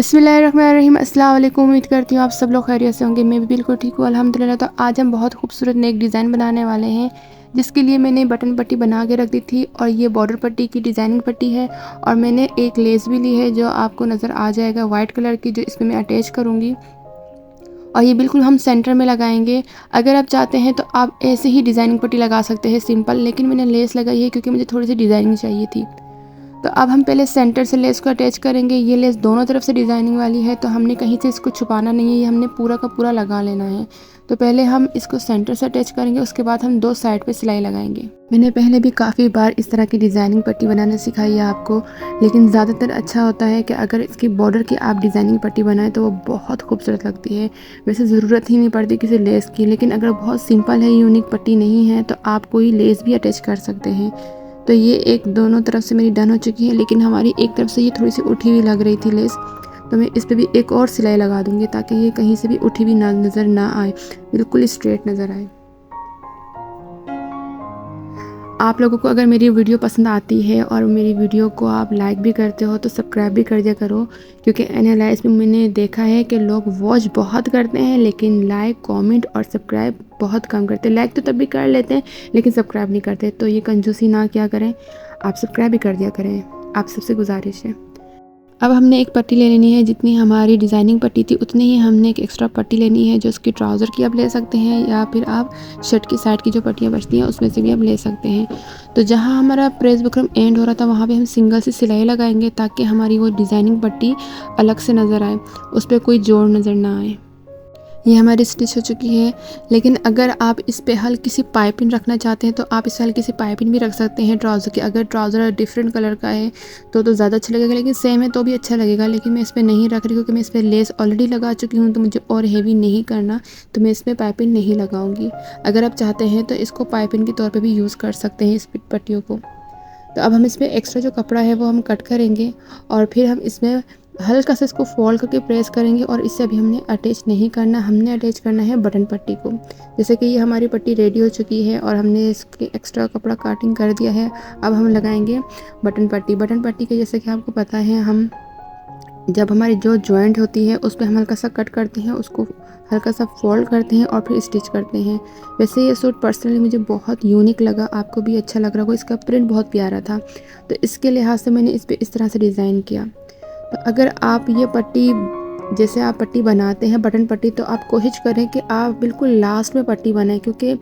बिस्मिल्लाहिर्रहमानिर्रहीम। अस्सलाम वालेकुम। उम्मीद करती हूँ आप सब लोग खैरियत से होंगे। मैं भी बिल्कुल ठीक हूँ अल्हम्दुलिल्लाह। तो आज हम बहुत खूबसूरत नेक डिज़ाइन बनाने वाले हैं, जिसके लिए मैंने बटन पट्टी बना के रख दी थी और ये बॉर्डर पट्टी की डिज़ाइनिंग पट्टी है। और मैंने एक लेस भी ली है जो आपको नज़र आ जाएगा वाइट कलर की, जो इसमें मैं अटैच करूँगी और ये बिल्कुल हम सेंटर में लगाएंगे। अगर आप चाहते हैं तो आप ऐसे ही डिज़ाइनिंग पट्टी लगा सकते हैं सिंपल, लेकिन मैंने लेस लगाई है क्योंकि मुझे थोड़ी सी डिज़ाइनिंग चाहिए थी। तो अब हम पहले सेंटर से लेस को अटैच करेंगे। ये लेस दोनों तरफ से डिज़ाइनिंग वाली है, तो हमने कहीं से इसको छुपाना नहीं है, ये हमने पूरा का पूरा लगा लेना है। तो पहले हम इसको सेंटर से अटैच करेंगे, उसके बाद हम दो साइड पे सिलाई लगाएंगे। मैंने पहले भी काफ़ी बार इस तरह की डिज़ाइनिंग पट्टी बनाना सिखाई है आपको, लेकिन ज़्यादातर अच्छा होता है कि अगर इसकी बॉर्डर की आप डिज़ाइनिंग पट्टी बनाएं तो वो बहुत खूबसूरत लगती है। वैसे ज़रूरत ही नहीं पड़ती किसी लेस की, लेकिन अगर बहुत सिंपल है, यूनिक पट्टी नहीं है, तो आप कोई लेस भी अटैच कर सकते हैं। तो ये एक दोनों तरफ से मेरी डन हो चुकी है, लेकिन हमारी एक तरफ से ये थोड़ी सी उठी हुई लग रही थी लेस, तो मैं इस पे भी एक और सिलाई लगा दूंगी ताकि ये कहीं से भी उठी हुई नज़र ना आए, बिल्कुल स्ट्रेट नज़र आए। आप लोगों को अगर मेरी वीडियो पसंद आती है और मेरी वीडियो को आप लाइक भी करते हो तो सब्सक्राइब भी कर दिया करो, क्योंकि एनालाइज में मैंने देखा है कि लोग वॉच बहुत करते हैं लेकिन लाइक, कमेंट और सब्सक्राइब बहुत कम करते हैं। लाइक तो तब भी कर लेते हैं लेकिन सब्सक्राइब नहीं करते, तो ये कंजूसी ना किया करें, आप सब्सक्राइब भी कर दिया करें, आप सबसे गुजारिश है। अब हमने एक पट्टी ले लेनी है, जितनी हमारी डिज़ाइनिंग पट्टी थी उतनी ही हमने एक एक्स्ट्रा पट्टी लेनी है, जो उसकी ट्राउज़र की आप ले सकते हैं या फिर आप शर्ट की साइड की जो पट्टियाँ बचती हैं उसमें से भी आप ले सकते हैं। तो जहाँ हमारा प्रेस बुकरम एंड हो रहा था वहाँ पे हम सिंगल सी सिलाई लगाएंगे ताकि हमारी वो डिज़ाइनिंग पट्टी अलग से नज़र आए, उस पर कोई जोड़ नज़र ना आए। ये हमारी स्टिच हो चुकी है, लेकिन अगर आप इस पे हल्की सी पाइपिंग रखना चाहते हैं तो आप इस हल्की सी पाइपिंग भी रख सकते हैं ट्राउज़र की। अगर ट्राउज़र डिफरेंट कलर का है तो ज़्यादा अच्छा लगेगा, लेकिन सेम है तो भी अच्छा लगेगा। लेकिन मैं इस पर नहीं रख रही क्योंकि मैं इस पर लेस ऑलरेडी लगा चुकी हूँ, तो मुझे और हेवी नहीं करना, तो मैं इसमें पाइपिंग नहीं लगाऊंगी। अगर आप चाहते हैं तो इसको पाइपिंग के तौर पर भी यूज़ कर सकते हैं इस पट्टियों को। तो अब हम इसमें एक्स्ट्रा जो कपड़ा है वो हम कट करेंगे और फिर हम इसमें हल्का सा इसको फोल्ड करके प्रेस करेंगे, और इससे अभी हमने अटैच नहीं करना, हमने अटैच करना है बटन पट्टी को। जैसे कि ये हमारी पट्टी रेडी हो चुकी है और हमने इसके एक्स्ट्रा कपड़ा काटिंग कर दिया है। अब हम लगाएंगे बटन पट्टी। बटन पट्टी के जैसे कि आपको पता है, हम जब हमारी जो जॉइंट होती है उस पर हम हल्का सा कट करते हैं, उसको हल्का सा फोल्ड करते हैं और फिर स्टिच करते हैं। वैसे ये सूट पर्सनली मुझे बहुत यूनिक लगा, आपको भी अच्छा लग रहा होगा, इसका प्रिंट बहुत प्यारा था, तो इसके लिहाज से मैंने इस पर इस तरह से डिज़ाइन किया। तो अगर आप ये पट्टी, जैसे आप पट्टी बनाते हैं बटन पट्टी, तो आप कोशिश करें कि आप बिल्कुल लास्ट में पट्टी बनाएं, क्योंकि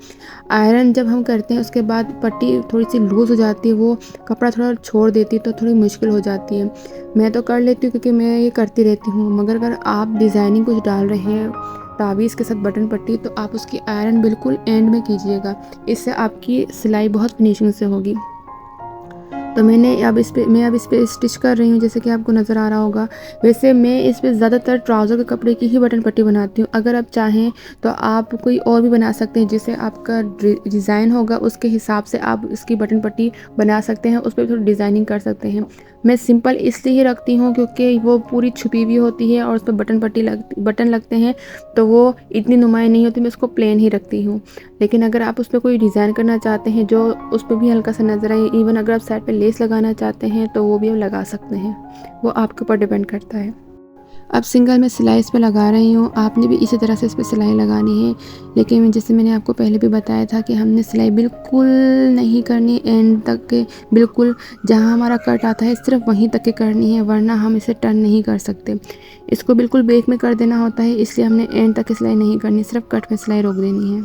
आयरन जब हम करते हैं उसके बाद पट्टी थोड़ी सी लूज़ हो जाती है, वो कपड़ा थोड़ा छोड़ देती है, तो थोड़ी मुश्किल हो जाती है। मैं तो कर लेती हूँ क्योंकि मैं ये करती रहती हूँ, मगर अगर आप डिज़ाइनिंग कुछ डाल रहे हैं तावीज़ के साथ बटन पट्टी, तो आप उसकी आयरन बिल्कुल एंड में कीजिएगा, इससे आपकी सिलाई बहुत फिनिशिंग से होगी। तो मैं अब इस पे स्टिच कर रही हूँ, जैसे कि आपको नज़र आ रहा होगा। वैसे मैं इस पे ज़्यादातर ट्राउज़र के कपड़े की ही बटन पट्टी बनाती हूँ। अगर आप चाहें तो आप कोई और भी बना सकते हैं, जिससे आपका डिज़ाइन होगा उसके हिसाब से आप इसकी बटन पट्टी बना सकते हैं, उस पर थोड़ी डिज़ाइनिंग कर सकते हैं। मैं सिंपल इसलिए ही रखती हूँ क्योंकि वो पूरी छुपी हुई होती है और उस पर बटन लगते हैं, तो वो इतनी नुमाया नहीं होती, मैं उसको प्लेन ही रखती हूँ। लेकिन अगर आप उस पर कोई डिज़ाइन करना चाहते हैं जो उस पर भी हल्का सा नज़र आए, इवन अगर आप साइड पे लेस लगाना चाहते हैं तो वो भी आप लगा सकते हैं, वो आपके ऊपर डिपेंड करता है। अब सिंगल मैं सिलाई इस पर लगा रही हूँ, आपने भी इसी तरह से इस पर सिलाई लगानी है। लेकिन जैसे मैंने आपको पहले भी बताया था कि हमने सिलाई बिल्कुल नहीं करनी एंड तक के, बिल्कुल जहाँ हमारा कट आता है सिर्फ वहीं तक के करनी है, वरना हम इसे टर्न नहीं कर सकते। इसको बिल्कुल बेक में कर देना होता है, इसलिए हमने एंड तक की सिलाई नहीं करनी, सिर्फ कट में सिलाई रोक देनी है।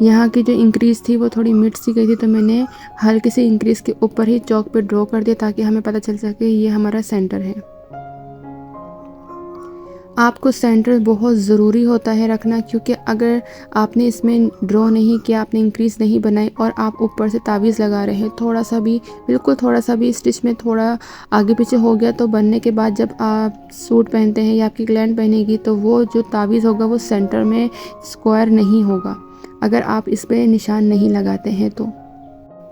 यहाँ की जो इंक्रीज़ थी वो थोड़ी मिट सी गई थी, तो मैंने हल्की सी इंक्रीज़ के ऊपर ही चौक पे ड्रॉ कर दिया ताकि हमें पता चल सके ये हमारा सेंटर है। आपको सेंटर बहुत ज़रूरी होता है रखना, क्योंकि अगर आपने इसमें ड्रॉ नहीं किया, आपने इंक्रीज़ नहीं बनाई और आप ऊपर से तावीज़ लगा रहे हैं, थोड़ा सा भी, बिल्कुल थोड़ा सा भी स्टिच में थोड़ा आगे पीछे हो गया, तो बनने के बाद जब आप सूट पहनते हैं या आपकी क्लाइंट पहनेगी, तो वो जो तावीज़ होगा वो सेंटर में स्क्वायर नहीं होगा, अगर आप इस पर निशान नहीं लगाते हैं तो।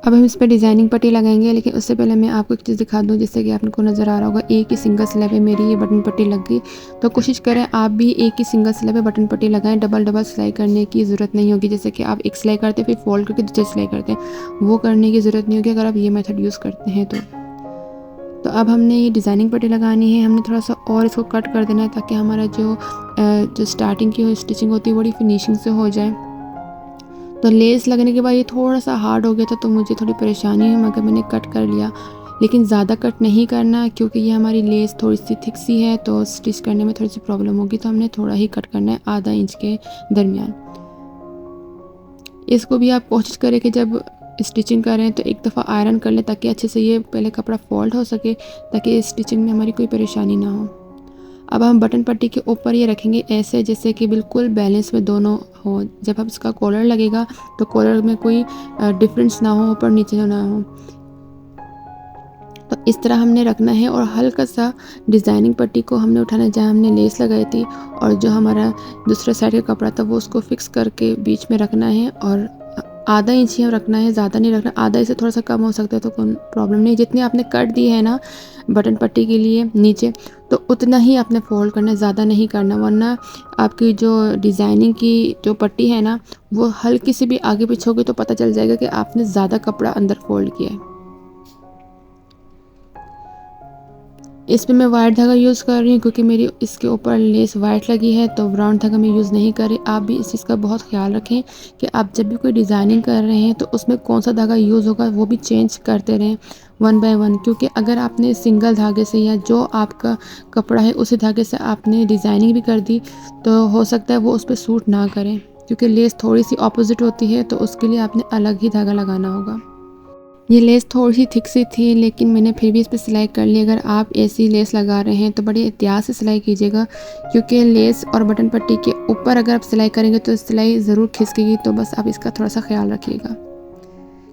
अब हम इस पे डिज़ाइनिंग पट्टी लगाएंगे, लेकिन उससे पहले मैं आपको एक चीज़ दिखा दूँ, जिससे कि आपको नज़र आ रहा होगा एक ही सिंगल सिलाई पे मेरी ये बटन पट्टी लग गई। तो कोशिश करें आप भी एक ही सिंगल सिलाई पे बटन पट्टी लगाएं, डबल सिलाई करने की ज़रूरत नहीं होगी। जैसे कि आप एक सिलाई करते हैं फिर फोल्ड करके दूसरी सिलाई करते हैं, वो करने की ज़रूरत नहीं होगी अगर आप ये मेथड यूज़ करते हैं तो अब हमने ये डिज़ाइनिंग पट्टी लगानी है। हमने थोड़ा सा और इसको कट कर देना है ताकि हमारा जो स्टार्टिंग की स्टिचिंग होती है बड़ी फिनिशिंग से हो जाए। तो लेस लगने के बाद ये थोड़ा सा हार्ड हो गया था, तो मुझे थोड़ी परेशानी हुई, मगर मैंने कट कर लिया। लेकिन ज़्यादा कट नहीं करना, क्योंकि ये हमारी लेस थोड़ी सी थिक सी है, तो स्टिच करने में थोड़ी सी प्रॉब्लम होगी। तो हमने थोड़ा ही कट करना है, आधा इंच के दरमियान। इसको भी आप कोशिश करें कि जब स्टिचिंग करें तो एक दफ़ा आयरन कर लें, ताकि अच्छे से ये पहले कपड़ा फोल्ड हो सके, ताकि स्टिचिंग में हमारी कोई परेशानी ना हो। अब हम बटन पट्टी के ऊपर ये रखेंगे ऐसे, जैसे कि बिल्कुल बैलेंस में दोनों हो। जब हम इसका कॉलर लगेगा तो कॉलर में कोई डिफरेंस ना हो, ऊपर नीचे ना हो। तो इस तरह हमने रखना है, और हल्का सा डिज़ाइनिंग पट्टी को हमने उठाना है जहाँ हमने लेस लगाई थी, और जो हमारा दूसरा साइड का कपड़ा था वो उसको फिक्स करके बीच में रखना है, और आधा इंच ही रखना है, ज़्यादा नहीं रखना। आधा से थोड़ा सा कम हो सकता है तो कोई प्रॉब्लम नहीं। जितनी आपने कट दी है ना बटन पट्टी के लिए नीचे, तो उतना ही आपने फोल्ड करना है, ज़्यादा नहीं करना, वरना आपकी जो डिज़ाइनिंग की जो पट्टी है ना वो हल्की सी भी आगे पीछे होगी तो पता चल जाएगा कि आपने ज़्यादा कपड़ा अंदर फोल्ड किया है। इसमें मैं वाइट धागा यूज़ कर रही हूँ, क्योंकि मेरी इसके ऊपर लेस वाइट लगी है, तो ब्राउन धागा मैं यूज़ नहीं कर रही। आप भी इस चीज़ का बहुत ख्याल रखें कि आप जब भी कोई डिज़ाइनिंग कर रहे हैं तो उसमें कौन सा धागा यूज़ होगा वो भी चेंज करते रहें वन बाय वन। क्योंकि अगर आपने सिंगल धागे से या जो आपका कपड़ा है उसी धागे से आपने डिज़ाइनिंग भी कर दी, तो हो सकता है वो उस पर सूट ना करें, क्योंकि लेस थोड़ी सी ऑपोजिट होती है, तो उसके लिए आपने अलग ही धागा लगाना होगा। ये लेस थोड़ी सी थिक सी थी, लेकिन मैंने फिर भी इस पर सिलाई कर ली। अगर आप ऐसी लेस लगा रहे हैं तो बड़ी एहतियात से सिलाई कीजिएगा, क्योंकि लेस और बटन पट्टी के ऊपर अगर आप सिलाई करेंगे तो सिलाई ज़रूर खिसकेगी। तो बस आप इसका थोड़ा सा ख्याल रखिएगा,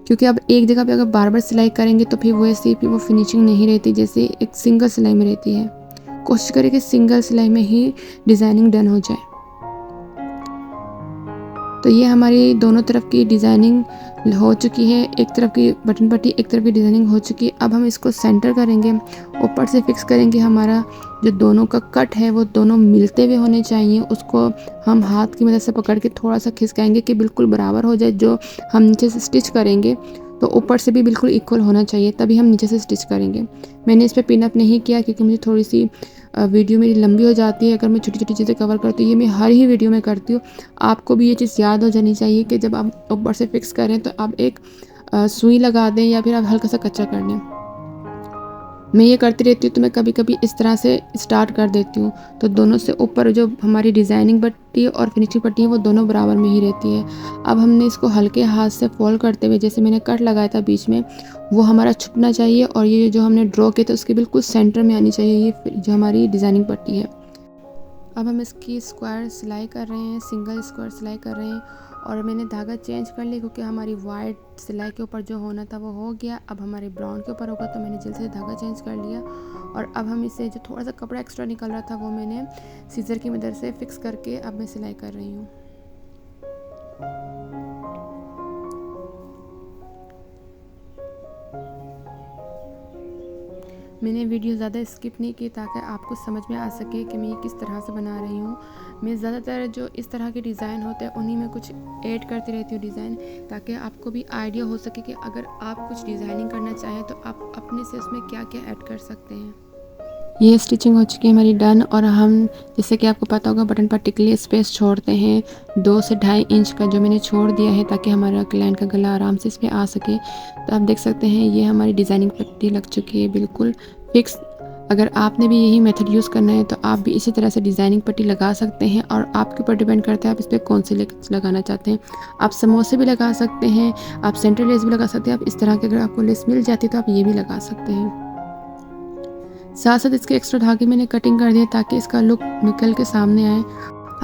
क्योंकि अब एक जगह पे अगर बार बार सिलाई करेंगे तो फिर वैसे फिर वो फिनिशिंग नहीं रहती जैसे एक सिंगल सिलाई में रहती है। कोशिश करें कि सिंगल सिलाई में ही डिज़ाइनिंग डन हो जाए। तो ये हमारी दोनों तरफ की डिज़ाइनिंग हो चुकी है, एक तरफ की बटन पट्टी एक तरफ की डिज़ाइनिंग हो चुकी है। अब हम इसको सेंटर करेंगे, ऊपर से फिक्स करेंगे। हमारा जो दोनों का कट है वो दोनों मिलते हुए होने चाहिए। उसको हम हाथ की मदद से पकड़ के थोड़ा सा खिसकाएंगे कि बिल्कुल बराबर हो जाए। जो हम नीचे से स्टिच करेंगे तो ऊपर से भी बिल्कुल इक्वल होना चाहिए, तभी हम नीचे से स्टिच करेंगे। मैंने इस पर पिन अप नहीं किया, क्योंकि मुझे थोड़ी सी वीडियो मेरी लंबी हो जाती है अगर मैं छोटी छोटी चीज़ें कवर करती हूँ। ये मैं हर ही वीडियो में करती हूँ। आपको भी ये चीज़ याद हो जानी चाहिए कि जब आप ऊपर से फिक्स करें तो आप एक सुई लगा दें, या फिर आप हल्का सा कच्चा कर लें। मैं ये करती रहती हूँ, तो मैं कभी कभी इस तरह से स्टार्ट कर देती हूँ, तो दोनों से ऊपर जो हमारी डिज़ाइनिंग पट्टी और फिनिशिंग पट्टी है वो दोनों बराबर में ही रहती है। अब हमने इसको हल्के हाथ से फोल्ड करते हुए, जैसे मैंने कट लगाया था बीच में, वो हमारा छुपना चाहिए, और ये जो हमने ड्रॉ किया था उसके बिल्कुल सेंटर में आनी चाहिए ये जो हमारी डिज़ाइनिंग पट्टी है। अब हम इसकी स्क्वायर सिलाई कर रहे हैं, सिंगल स्क्वायर सिलाई कर रहे हैं, और मैंने धागा चेंज कर लिया, क्योंकि हमारी वाइट सिलाई के ऊपर जो होना था वो हो गया। अब हमारे ब्राउन के ऊपर होगा, तो मैंने जल्दी से धागा चेंज कर लिया। और अब हम इसे जो थोड़ा सा कपड़ा एक्स्ट्रा निकल रहा था वो मैंने सीजर की मदद से फिक्स करके अब मैं सिलाई कर रही हूँ। मैंने वीडियो ज़्यादा स्किप नहीं की, ताकि आपको समझ में आ सके कि मैं ये किस तरह से बना रही हूँ। मैं ज़्यादातर जो इस तरह के डिज़ाइन होते हैं उन्हीं में कुछ ऐड करती रहती हूँ डिज़ाइन, ताकि आपको भी आइडिया हो सके कि अगर आप कुछ डिज़ाइनिंग करना चाहें तो आप अपने से उसमें क्या क्या ऐड कर सकते हैं। ये स्टिचिंग हो चुकी है हमारी डन, और हम जैसे कि आपको पता होगा बटन पट्टी के लिए स्पेस छोड़ते हैं 2 से 2.5 इंच का, जो मैंने छोड़ दिया है ताकि हमारा क्लाइंट का गला आराम से इसमें आ सके। तो आप देख सकते हैं ये हमारी डिज़ाइनिंग पट्टी लग चुकी है बिल्कुल फिक्स। अगर आपने भी यही मेथड यूज़ करना है तो आप भी इसी तरह से डिज़ाइनिंग पट्टी लगा सकते हैं, और आपके ऊपर डिपेंड करता है आप इस पर कौन से लगाना चाहते हैं। आप समोसे भी लगा सकते हैं, आप सेंटर लेस भी लगा सकते हैं। आप इस तरह की अगर आपको लेस मिल जाती है तो आप ये भी लगा सकते हैं। साथ साथ इसके एक्स्ट्रा धागे मैंने कटिंग कर दिया ताकि इसका लुक निकल के सामने आए।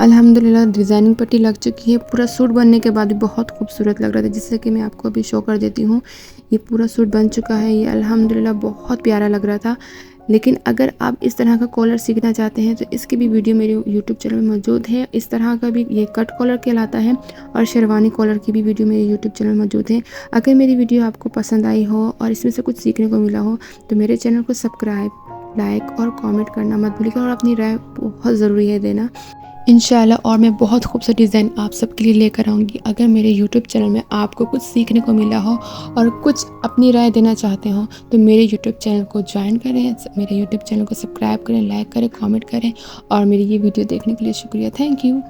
अल्हम्दुलिल्लाह डिज़ाइनिंग पट्टी लग चुकी है। पूरा सूट बनने के बाद भी बहुत खूबसूरत लग रहा था, जिससे कि मैं आपको अभी शो कर देती हूँ। ये पूरा सूट बन चुका है। ये अल्हम्दुलिल्लाह बहुत प्यारा लग रहा था। लेकिन अगर आप इस तरह का कॉलर सीखना चाहते हैं तो इसकी भी वीडियो मेरे यूट्यूब चैनल में मौजूद है। इस तरह का भी ये कट कॉलर कहलाता है और शेरवानी कॉलर की भी वीडियो मेरे यूट्यूब चैनल में मौजूद है। अगर मेरी वीडियो आपको पसंद आई हो और इसमें से कुछ सीखने को मिला हो तो मेरे चैनल को सब्सक्राइब, लाइक और कमेंट करना मत भूलिएगा और अपनी राय बहुत ज़रूरी है देना। इंशाल्लाह और मैं बहुत खूबसूरत डिज़ाइन आप सबके लिए लेकर आऊँगी। अगर मेरे यूट्यूब चैनल में आपको कुछ सीखने को मिला हो और कुछ अपनी राय देना चाहते हो तो मेरे यूट्यूब चैनल को ज्वाइन करें, मेरे यूट्यूब चैनल को सब्सक्राइब करें, लाइक करें, कमेंट करें और मेरी ये वीडियो देखने के लिए शुक्रिया। Thank you.